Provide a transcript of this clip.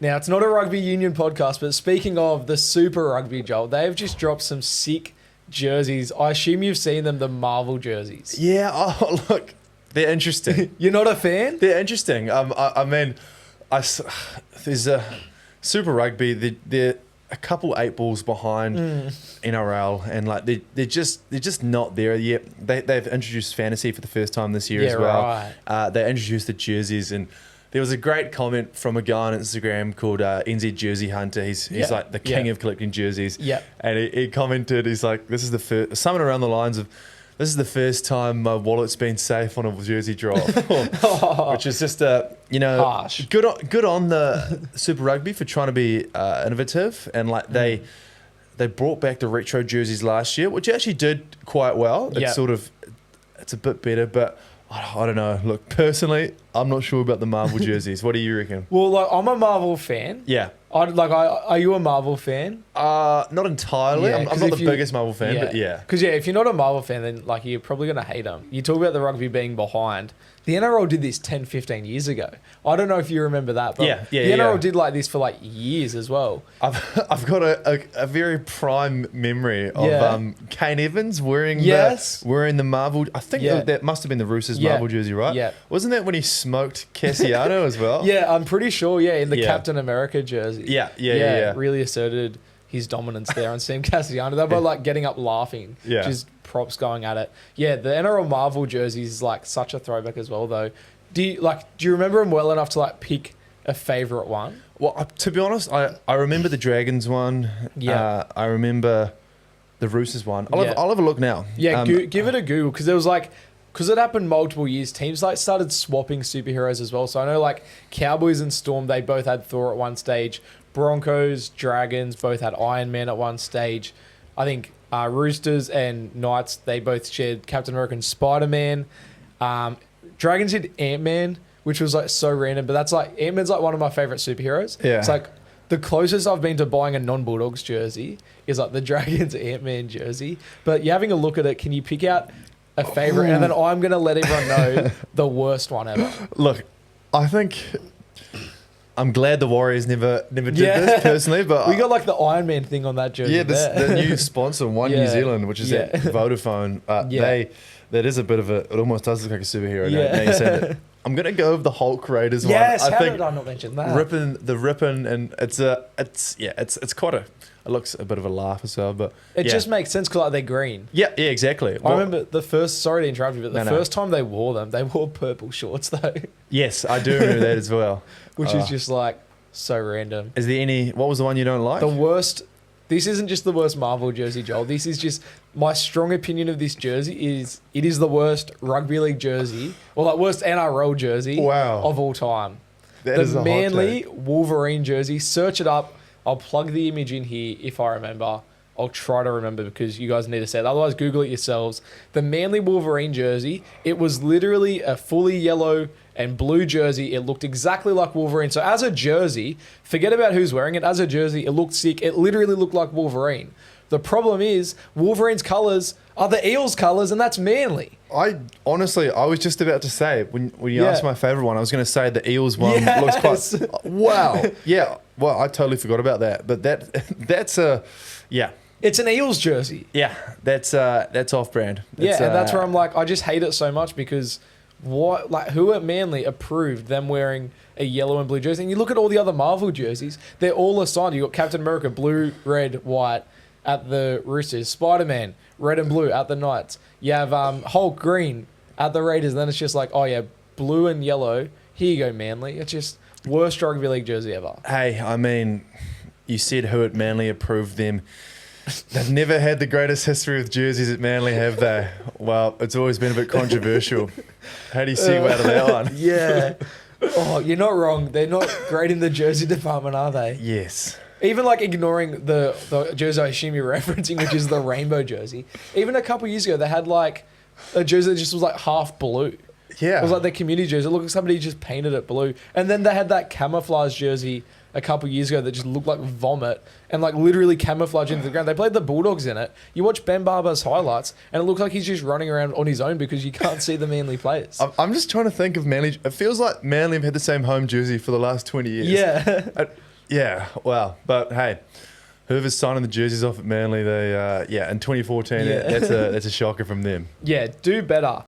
Now, it's not a rugby union podcast, but speaking of the Super Rugby, Joel, they've just dropped some sick jerseys. I assume you've seen them, the Marvel jerseys. Yeah, oh, look, they're interesting. You're not a fan? They're interesting. I mean, there's a Super Rugby, they're a couple 8 balls behind NRL, and like they're just not there yet. They've introduced fantasy for the first time this year as well. Right. They introduced the jerseys, and there was a great comment from a guy on Instagram called NZ Jersey Hunter. He's like the king of collecting jerseys. Yeah. And he commented, he's like, this is the first, something around the lines of, this is the first time my wallet's been safe on a jersey drop. Which is just, harsh. Good on the Super Rugby for trying to be innovative. And like they brought back the retro jerseys last year, which actually did quite well. It's a bit better, but I don't know. Look, personally, I'm not sure about the Marvel jerseys. What do you reckon? Well, like, I'm a Marvel fan. Yeah. Are you a Marvel fan? Not entirely. Yeah, I'm not the biggest Marvel fan, but yeah. Because if you're not a Marvel fan, then like you're probably going to hate them. You talk about the rugby being behind. The NRL did this 10, 15 years ago. I don't know if you remember that, but the NRL did like this for like years as well. I've got a very prime memory of Kane Evans wearing the Marvel. I think that must have been the Roosters Marvel jersey, right? Yeah. Wasn't that when he smoked Cassiano as well? Yeah, I'm pretty sure. Yeah, in the Captain America jersey. Yeah. Really asserted his dominance there on Sam Cassiano. They were like getting up laughing. Just props going at it. Yeah, the NRL Marvel jerseys is like such a throwback as well, though. Do you remember them well enough to like pick a favorite one? Well, to be honest, I remember the Dragons one. Yeah. I remember the Roosters one. I'll have a look now. Yeah, give it a Google, because there was like, because it happened multiple years, teams like started swapping superheroes as well. So I know like Cowboys and Storm, they both had Thor at one stage. Broncos, Dragons both had Iron Man at one stage. I think Roosters and Knights, they both shared Captain America and Spider-Man. Dragons did Ant-Man, which was like so random, but that's like, Ant-Man's like one of my favorite superheroes. Yeah. It's like the closest I've been to buying a non-Bulldogs jersey is like the Dragons Ant-Man jersey. But you're having a look at it, can you pick out a favorite? And then I'm going to let everyone know the worst one ever. Look, I think I'm glad the Warriors never did this personally, but we got like the Iron Man thing on that jersey. Yeah, the new sponsor, New Zealand, which is at Vodafone. That is a bit of a. It almost does look like a superhero. Now you said it. I'm gonna go with the Hulk Raiders one. Yes, how did I not mention that? Ripping, and it's quite a. It looks a bit of a laugh as well, but it just makes sense because like they're green. Yeah, exactly. I remember the first. Sorry to interrupt you, but the first time they wore them, they wore purple shorts though. Yes, I do remember that as well. Which is just like so random. Is there any? What was the one you don't like? The worst. This isn't just the worst Marvel jersey, Joel. This is just my strong opinion of this jersey is it is the worst rugby league jersey, or like worst NRL jersey of all time. That is a hot take. The Manly Wolverine jersey. Search it up. I'll plug the image in here if I remember. I'll try to remember because you guys need to say it. Otherwise, Google it yourselves. The Manly Wolverine jersey, it was literally a fully yellow and blue jersey. It looked exactly like Wolverine. So as a jersey, forget about who's wearing it. As a jersey, it looked sick. It literally looked like Wolverine. The problem is Wolverine's colours are the Eels colours, and that's Manly. I was just about to say, when you asked my favourite one, I was going to say the Eels one looks quite... Wow. Yeah. Well, I totally forgot about that. But that's a... Yeah. It's an Eels jersey. Yeah. That's off-brand. And that's where I'm like, I just hate it so much because who at Manly approved them wearing a yellow and blue jersey? And you look at all the other Marvel jerseys, they're all assigned. You got Captain America, blue, red, white at the Roosters. Spider-Man, red and blue at the Knights. You have Hulk, green at the Raiders. And then it's just like, oh yeah, blue and yellow. Here you go, Manly. It's just worst rugby league jersey ever. Hey, I mean, you said who at Manly approved them. They've never had the greatest history with jerseys at Manly, have they? Well, it's always been a bit controversial. How do you segue out of that one? Yeah. Oh, you're not wrong. They're not great in the jersey department, are they? Yes. Even like ignoring the jersey I assume you're referencing, which is the rainbow jersey. Even a couple years ago, they had like a jersey that just was like half blue. Yeah. It was like their community jersey. It looked like somebody just painted it blue. And then they had that camouflage jersey a couple years ago that just looked like vomit and like literally camouflage into the ground. They played the Bulldogs in it. You watch Ben Barber's highlights and it looks like he's just running around on his own because you can't see the Manly players. I'm just trying to think of Manly. It feels like Manly have had the same home jersey for the last 20 years. Yeah. Yeah, wow. But hey, whoever's signing the jerseys off at Manly, they in 2014, Yeah. that's a shocker from them. Yeah, do better.